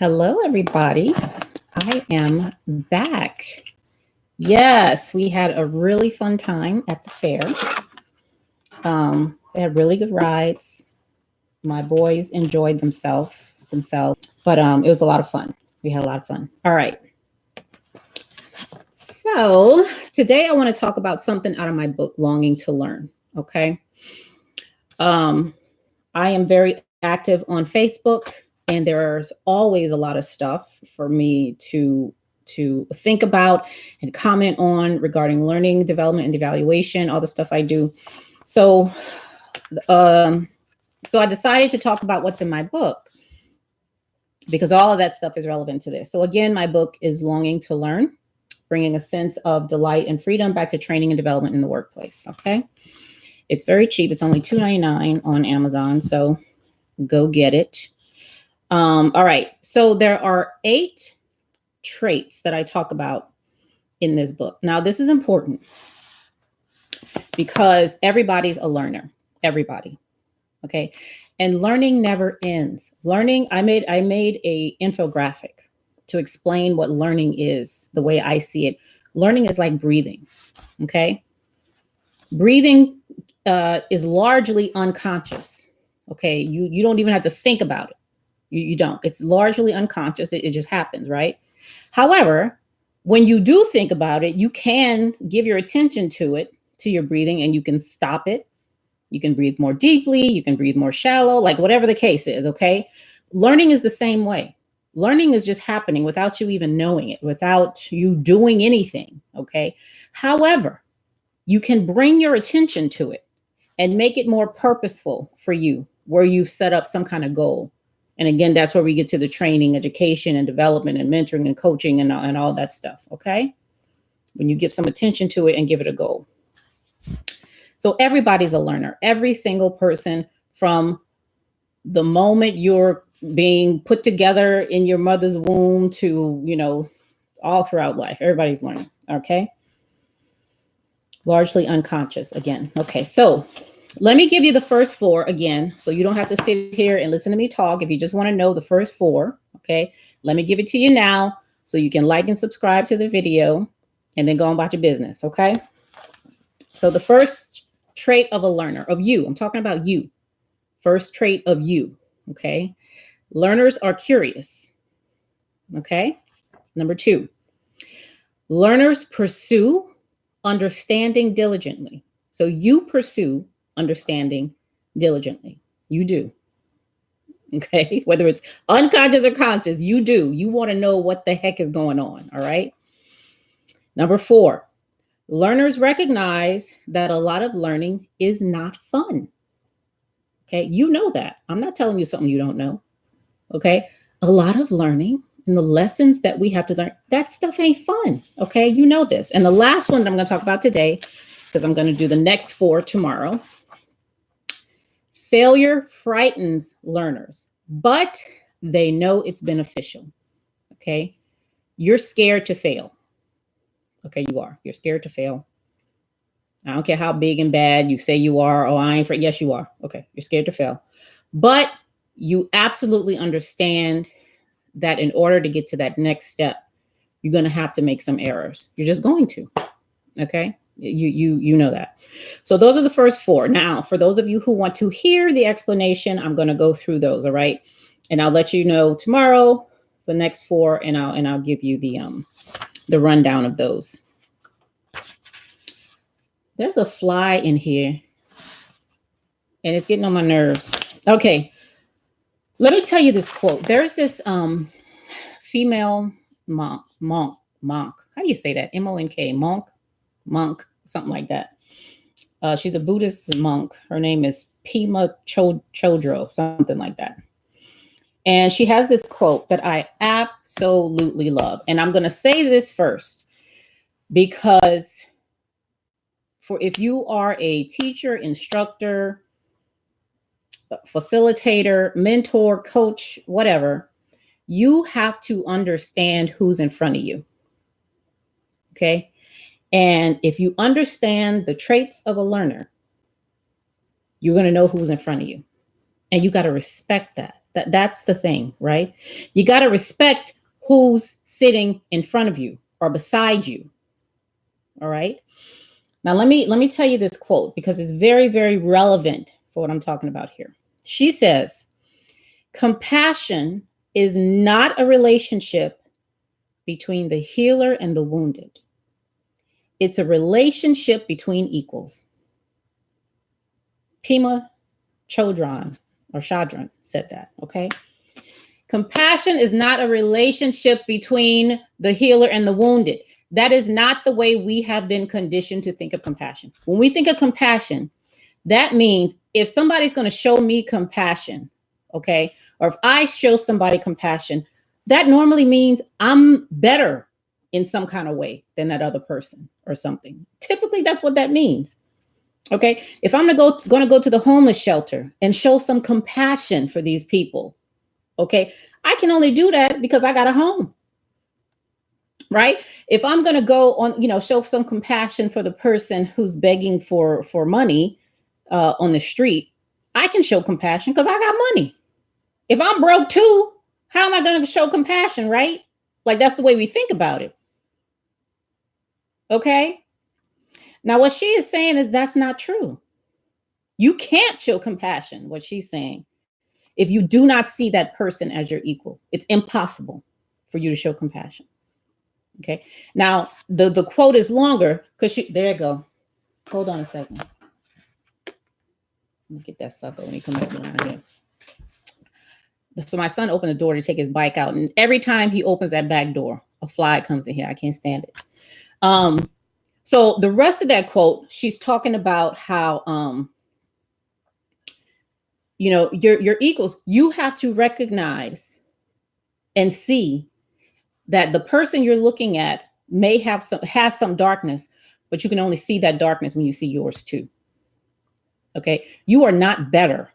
Hello, everybody. I am back. Yes, we had a really fun time at the fair. They had really good rides. My boys enjoyed themselves, but it was a lot of fun. We had a lot of fun. All right. So today I want to talk about something out of my book, Longing to Learn. Okay. Um, I am very active on Facebook, and there's always a lot of stuff for me to think about and comment on regarding learning, development, and evaluation, all the stuff I do. So, um, so I decided to talk about what's in my book because all of that stuff is relevant to this. So again, my book is Longing to Learn, bringing a sense of delight and freedom back to training and development in the workplace. Okay. It's very cheap. It's only $2.99 on Amazon. So go get it. All right. So there are 8 traits that I talk about in this book. Now, this is important because everybody's a learner. Everybody. Okay. And learning never ends. Learning, I made a infographic to explain what learning is, the way I see it. Learning is like breathing. Okay. Breathing is largely unconscious. Okay. You don't even have to think about it. You don't. It's largely unconscious. It just happens, right? However, when you do think about it, you can give your attention to it, to your breathing, and you can stop it. You can breathe more deeply. You can breathe more shallow, like whatever the case is, okay? Learning is the same way. Learning is just happening without you even knowing it, without you doing anything, okay? However, you can bring your attention to it and make it more purposeful for you, where you've set up some kind of goal. And again, that's where we get to the training, education, and development, and mentoring, and coaching, and all that stuff. Okay. When you give some attention to it and give it a goal. So everybody's a learner. Every single person, from the moment you're being put together in your mother's womb to, all throughout life, everybody's learning. Okay. Largely unconscious again. Okay. So let me give you the first 4 again, so you don't have to sit here and listen to me talk. If you just want to know the first 4, okay, let me give it to you now so you can like and subscribe to the video and then go on about your business, okay? So the first trait of a learner, of you, I'm talking about you. First trait of you, okay? Learners are curious, okay? Number 2, learners pursue understanding diligently. So you pursue understanding diligently. You do. Okay. Whether it's unconscious or conscious, you do. You want to know what the heck is going on. All right. Number 4, learners recognize that a lot of learning is not fun. Okay. You know that. I'm not telling you something you don't know. Okay. A lot of learning and the lessons that we have to learn, that stuff ain't fun. Okay. You know this. And the last one that I'm going to talk about today, because I'm going to do the next 4 tomorrow. Failure frightens learners, but they know it's beneficial. Okay. You're scared to fail. Okay. You are. You're scared to fail. I don't care how big and bad you say you are. Oh, I ain't afraid. Yes, you are. Okay. You're scared to fail. But you absolutely understand that in order to get to that next step, you're going to have to make some errors. You're just going to. Okay. You know that. So those are the first 4. Now, for those of you who want to hear the explanation, I'm going to go through those. All right. And I'll let you know tomorrow the next 4, and I'll give you the rundown of those. There's a fly in here and it's getting on my nerves. Okay. Let me tell you this quote. There's this female monk. How do you say that? M-O-N-K, monk, something like that. She's a Buddhist monk. Her name is Pema Chodro, something like that. And she has this quote that I absolutely love. And I'm going to say this first because if you are a teacher, instructor, facilitator, mentor, coach, whatever, you have to understand who's in front of you. Okay. And if you understand the traits of a learner, you're going to know who's in front of you. And you got to respect that. That's the thing, right? You got to respect who's sitting in front of you or beside you. All right. Now let me tell you this quote because it's very, very relevant for what I'm talking about here. She says, compassion is not a relationship between the healer and the wounded. It's a relationship between equals. Pema Chodron said that, okay? Compassion is not a relationship between the healer and the wounded. That is not the way we have been conditioned to think of compassion. When we think of compassion, that means if somebody's going to show me compassion, okay, or if I show somebody compassion, that normally means I'm better in some kind of way than that other person or something. Typically, that's what that means. Okay, if I'm going to go to the homeless shelter and show some compassion for these people, okay, I can only do that because I got a home. Right? If I'm going to go on, show some compassion for the person who's begging for money on the street, I can show compassion because I got money. If I'm broke too, how am I going to show compassion, right? Like that's the way we think about it. Okay. Now, what she is saying is that's not true. You can't show compassion, what she's saying, if you do not see that person as your equal. It's impossible for you to show compassion. Okay. Now, the quote is longer because there you go. Hold on a second. Let me get that sucker when he comes back around here. So my son opened the door to take his bike out, and every time he opens that back door, a fly comes in here. I can't stand it. So the rest of that quote, she's talking about how, your equals. You have to recognize and see that the person you're looking at may has some darkness, but you can only see that darkness when you see yours too. Okay, you are not better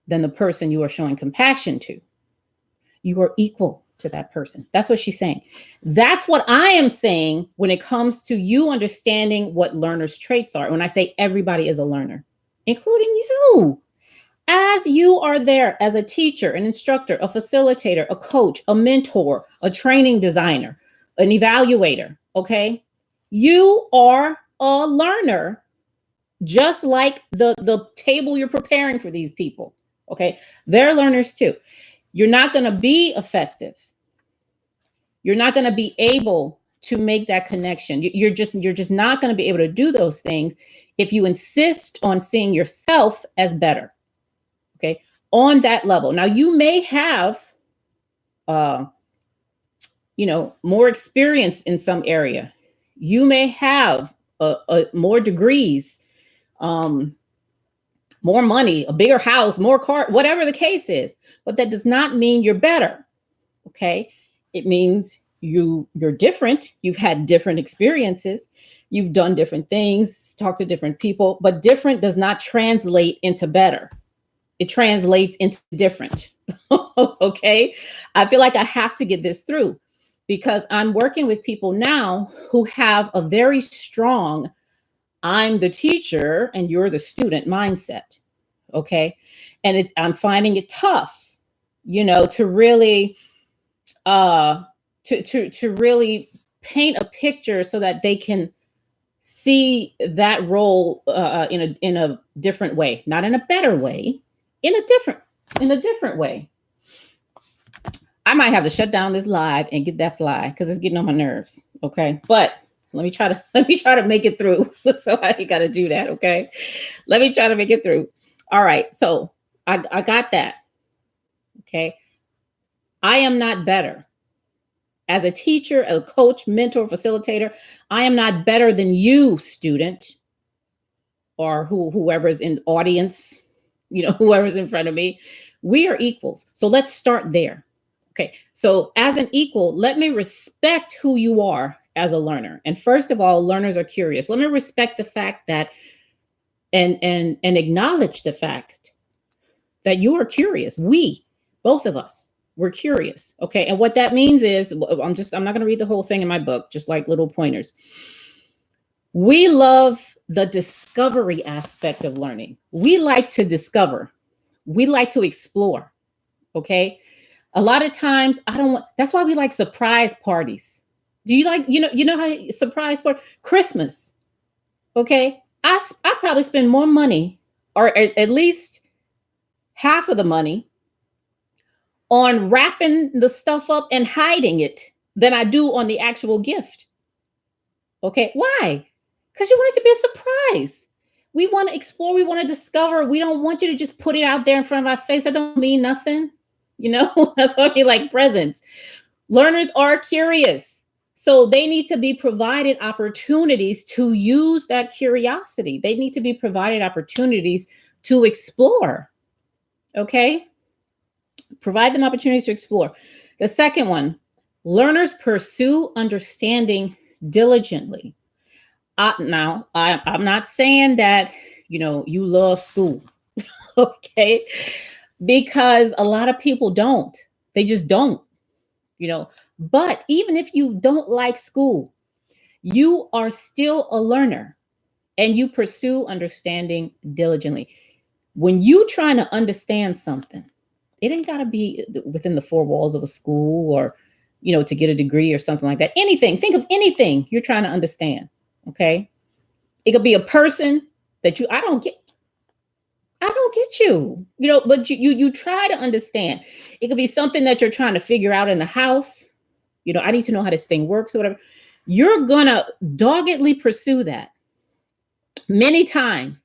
than the person you are showing compassion to. You are equal to that person. That's what she's saying. That's what I am saying when it comes to you understanding what learners' traits are. When I say everybody is a learner, including you, as you are there as a teacher, an instructor, a facilitator, a coach, a mentor, a training designer, an evaluator. Okay, you are a learner, just like the table you're preparing for these people. Okay, they're learners too. You're not going to be effective. You're not going to be able to make that connection. You're just not going to be able to do those things if you insist on seeing yourself as better. Okay, on that level. Now you may have, more experience in some area. You may have more degrees, more money, a bigger house, more car, whatever the case is. But that does not mean you're better. Okay, it means you're different. You've had different experiences. You've done different things, talked to different people, but different does not translate into better. It translates into different. Okay, I feel like I have to get this through because I'm working with people now who have a very strong I'm the teacher and you're the student mindset. Okay. And I'm finding it tough, to really, to really paint a picture so that they can see that role in a different way, not in a better way, in a different way. I might have to shut down this live and get that fly because it's getting on my nerves. Okay. But let me try to make it through. So I got to do that. Okay. Let me try to make it through. All right. So I got that. Okay. I am not better as a teacher, a coach, mentor, facilitator. I am not better than you, student, or whoever's in audience, whoever's in front of me. We are equals. So let's start there. Okay. So as an equal, let me respect who you are as a learner. And first of all, learners are curious. Let me respect the fact that and acknowledge the fact that you are curious. We, both of us, we're curious. Okay. And what that means is I'm not going to read the whole thing in my book, just like little pointers. We love the discovery aspect of learning. We like to discover. We like to explore. Okay. A lot of times I don't want, that's why we like surprise parties. Do you like, how surprise party, Christmas. Okay. I probably spend more money, or at least half of the money, on wrapping the stuff up and hiding it than I do on the actual gift. Okay. Why? Because you want it to be a surprise. We want to explore. We want to discover. We don't want you to just put it out there in front of our face. That don't mean nothing. That's why we like presents. Learners are curious. So they need to be provided opportunities to use that curiosity. They need to be provided opportunities to explore. Okay. Provide them opportunities to explore. The second one, learners pursue understanding diligently. I'm not saying that, you love school. Okay. Because a lot of people don't. They just don't. But even if you don't like school, you are still a learner and you pursue understanding diligently. When you trying to understand something, it ain't got to be within the four walls of a school or, to get a degree or something like that. Anything, think of anything you're trying to understand. Okay. It could be a person that I don't get you, but you try to understand. It could be something that you're trying to figure out in the house. I need to know how this thing works or whatever. You're going to doggedly pursue that many times.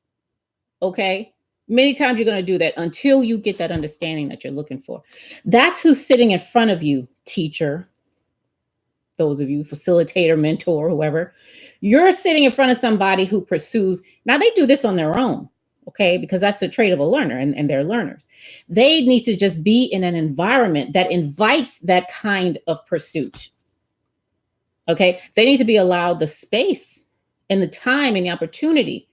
Okay. Many times you're going to do that until you get that understanding that you're looking for. That's who's sitting in front of you, teacher. Those of you, facilitator, mentor, whoever. You're sitting in front of somebody who pursues. Now they do this on their own. Okay, because that's the trait of a learner, and they're learners. They need to just be in an environment that invites that kind of pursuit. Okay, they need to be allowed the space and the time and the opportunity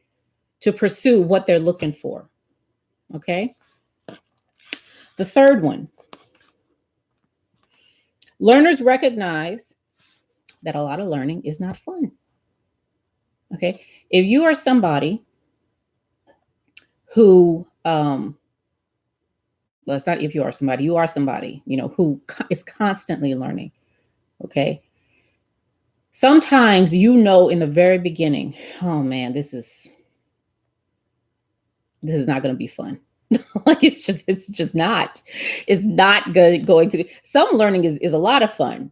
to pursue what they're looking for. Okay. The third one, learners recognize that a lot of learning is not fun. Okay, if you are somebody who, well, it's not if you are somebody, who is constantly learning. Okay. Sometimes, in the very beginning, oh man, this is not going to be fun. Like it's just not. It's not going to be. Some learning is a lot of fun.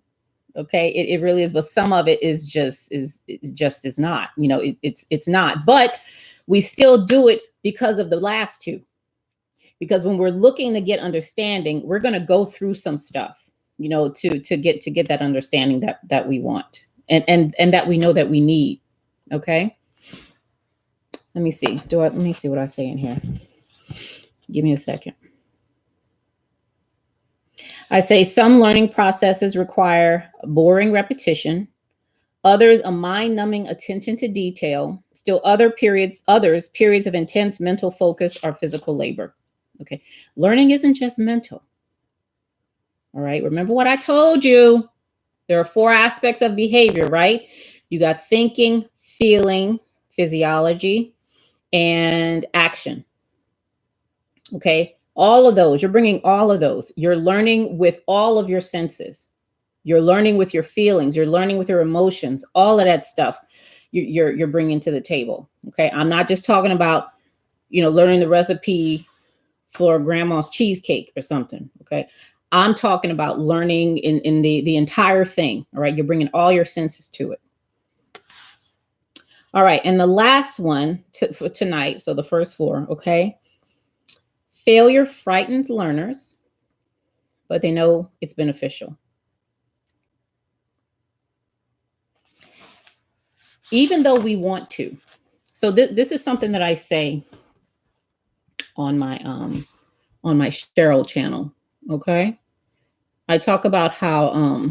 Okay, it really is, but some of it is not. It's not. But we still do it because of the last two. Because when we're looking to get understanding, we're going to go through some stuff, to get that understanding that we want and that we know that we need. Okay. Let me see. Let me see what I say in here. Give me a second. I say some learning processes require boring repetition. Others, a mind-numbing attention to detail. Still periods of intense mental focus or physical labor. Okay. Learning isn't just mental. All right. Remember what I told you. There are 4 aspects of behavior, right? You got thinking, feeling, physiology, and action. Okay. All of those, you're bringing all of those. You're learning with all of your senses. You're learning with your feelings. You're learning with your emotions. All of that stuff you're bringing to the table. Okay. I'm not just talking about, learning the recipe for grandma's cheesecake or something. Okay. I'm talking about learning in the entire thing. All right. You're bringing all your senses to it. All right. And the last one for tonight. So the first 4. Okay. Failure frightens learners, but they know it's beneficial. Even though we want to. So this is something that I say on my Cheryl channel. Okay. I talk about how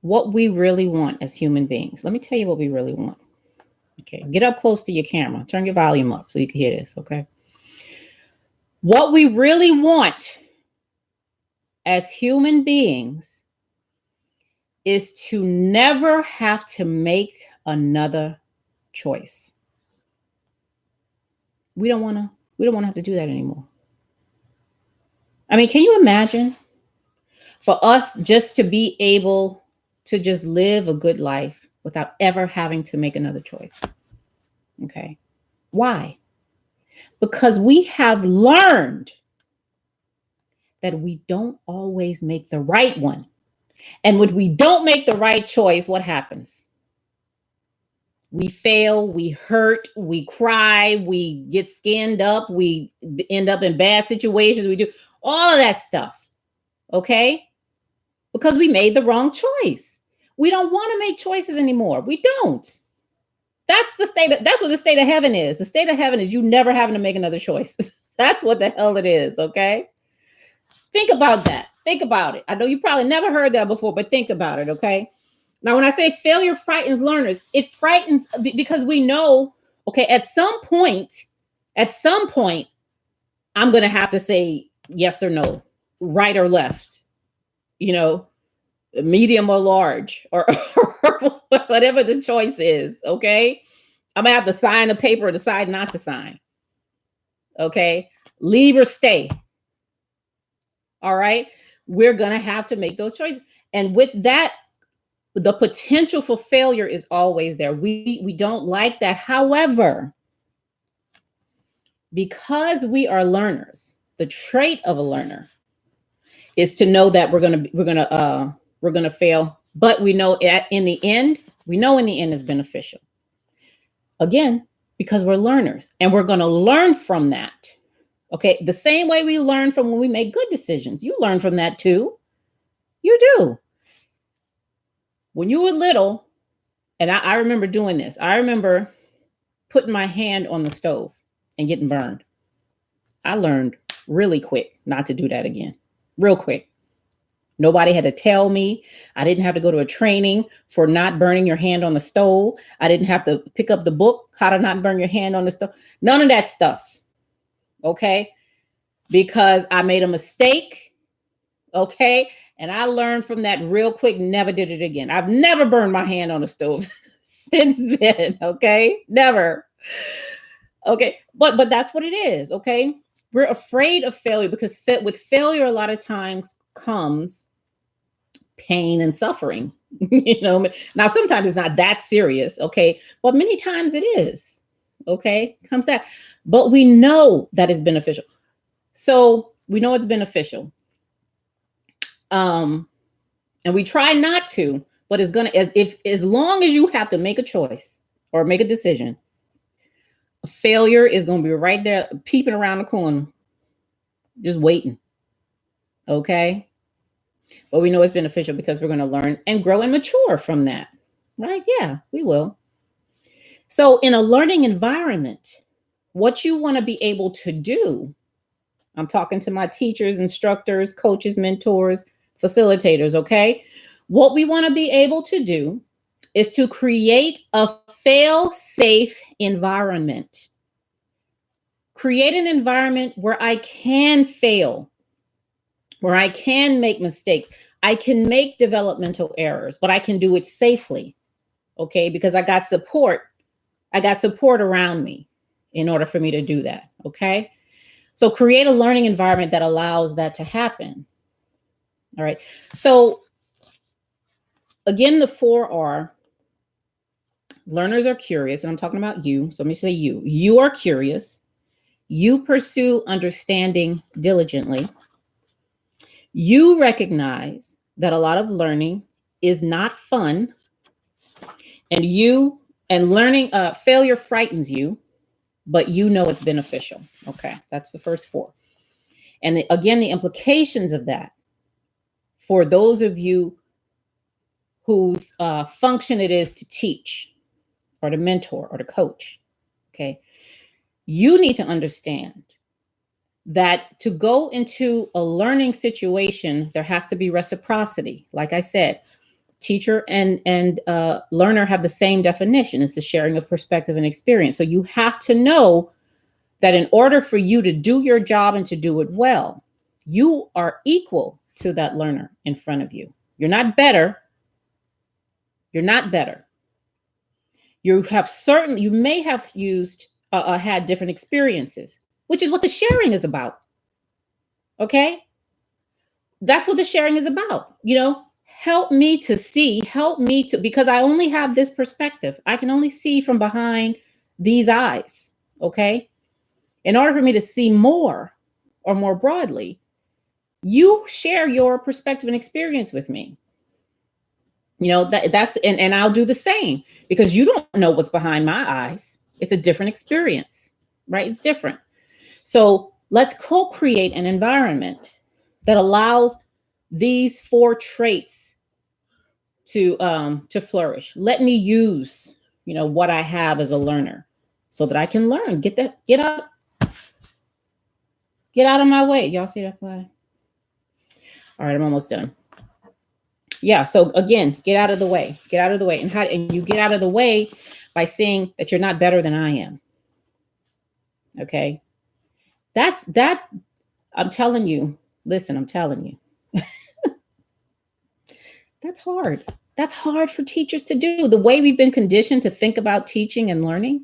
what we really want as human beings. Let me tell you what we really want. Okay. Get up close to your camera. Turn your volume up so you can hear this. Okay. What we really want as human beings is to never have to make another choice. We don't want to have to do that anymore. I mean, can you imagine for us just to be able to just live a good life without ever having to make another choice? Okay. Why? Because we have learned that we don't always make the right one. And when we don't make the right choice, what happens? We fail, we hurt, we cry, we get skinned up, we end up in bad situations, we do all of that stuff. Okay? Because we made the wrong choice. We don't want to make choices anymore. We don't. That's what the state of heaven is. The state of heaven is you never having to make another choice. That's what the hell it is, okay? Think about that. Think about it. I know you probably never heard that before, but think about it, okay? Now, when I say failure frightens learners, it frightens because we know, okay, at some point, I'm going to have to say yes or no, right or left, medium or large, or whatever the choice is, okay? I'm going to have to sign a paper or decide not to sign, okay? Leave or stay. All right? We're going to have to make those choices. And with that, the potential for failure is always there. We don't like that. However, because we are learners, the trait of a learner is to know that we're gonna fail, but we know in the end is beneficial. Again, because we're learners and we're gonna learn from that. Okay, the same way we learn from when we make good decisions. You learn from that too. You do. When you were little, and I remember doing this. I remember putting my hand on the stove and getting burned. I learned really quick not to do that again. Real quick. Nobody had to tell me. I didn't have to go to a training for not burning your hand on the stove. I didn't have to pick up the book, How to Not Burn Your Hand on the Stove. None of that stuff. Okay? Because I made a mistake. Okay? And I learned from that real quick, never did it again. I've never burned my hand on the stove since then. Okay? Never. Okay? But that's what it is. Okay? We're afraid of failure because with failure, a lot of times comes pain and suffering. Now sometimes it's not that serious. Okay? But many times it is. Okay? Comes that. But we know that it's beneficial. So we know it's beneficial. And we try not to, but it's gonna, as long as you have to make a choice or make a decision, failure is gonna be right there, peeping around the corner, just waiting. Okay, but we know it's beneficial because we're gonna learn and grow and mature from that, right? Yeah, we will. So in a learning environment, what you want to be able to do, I'm talking to my teachers, instructors, coaches, mentors, facilitators, okay? What we want to be able to do is to create a fail-safe environment. Create an environment where I can fail, where I can make mistakes. I can make developmental errors, but I can do it safely, okay? Because I got support. I got support around me in order for me to do that, okay? So create a learning environment that allows that to happen. All right. So again, the 4 are learners are curious, and I'm talking about you. So let me say you. You are curious. You pursue understanding diligently. You recognize that a lot of learning is not fun, and learning failure frightens you, but you know it's beneficial. Okay, that's the first 4. And again, the implications of that for those of you whose function it is to teach or to mentor or to coach, okay? You need to understand that to go into a learning situation, there has to be reciprocity. Like I said, teacher and learner have the same definition. It's the sharing of perspective and experience. So you have to know that in order for you to do your job and to do it well, you are equal to that learner in front of you. You're not better. You're not better. You may have had different experiences, which is what the sharing is about. Okay. That's what the sharing is about. Help me to see, because I only have this perspective. I can only see from behind these eyes. Okay. In order for me to see more or more broadly, you share your perspective and experience with me. That's and I'll do the same, because you don't know what's behind my eyes. It's a different experience, right? It's different. So let's co-create an environment that allows these 4 traits to flourish. Let me use, what I have as a learner, so that I can learn. Get out of my way. Y'all see that flag? All right, I'm almost done. Yeah. So again, get out of the way. Get out of the way. And you get out of the way by saying that you're not better than I am. Okay. That. I'm telling you. Listen, I'm telling you. That's hard. That's hard for teachers to do. The way we've been conditioned to think about teaching and learning,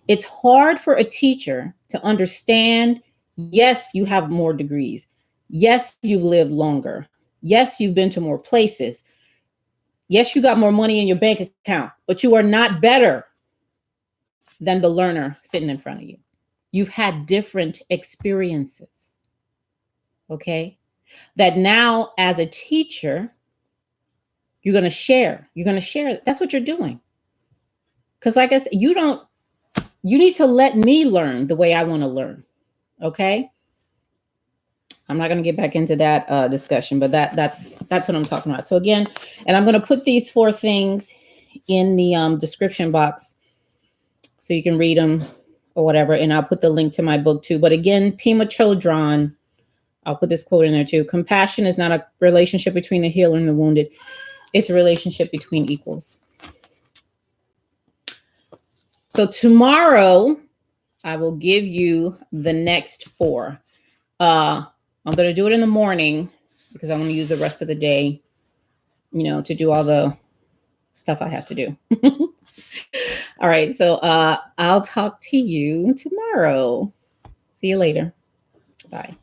it's hard for a teacher to understand. Yes, you have more degrees. Yes, you've lived longer. Yes, you've been to more places. Yes, you got more money in your bank account, but you are not better than the learner sitting in front of you. You've had different experiences. Okay? That now, as a teacher, you're going to share. You're going to share. That's what you're doing. Because like I said, you need to let me learn the way I want to learn. Okay? I'm not going to get back into that discussion, but that's what I'm talking about. So again, and I'm going to put these 4 things in the description box so you can read them or whatever. And I'll put the link to my book too. But again, Pema Chodron, I'll put this quote in there too. Compassion is not a relationship between the healer and the wounded. It's a relationship between equals. So tomorrow, I will give you the next 4. I'm going to do it in the morning because I'm going to use the rest of the day, to do all the stuff I have to do. All right. So I'll talk to you tomorrow. See you later. Bye.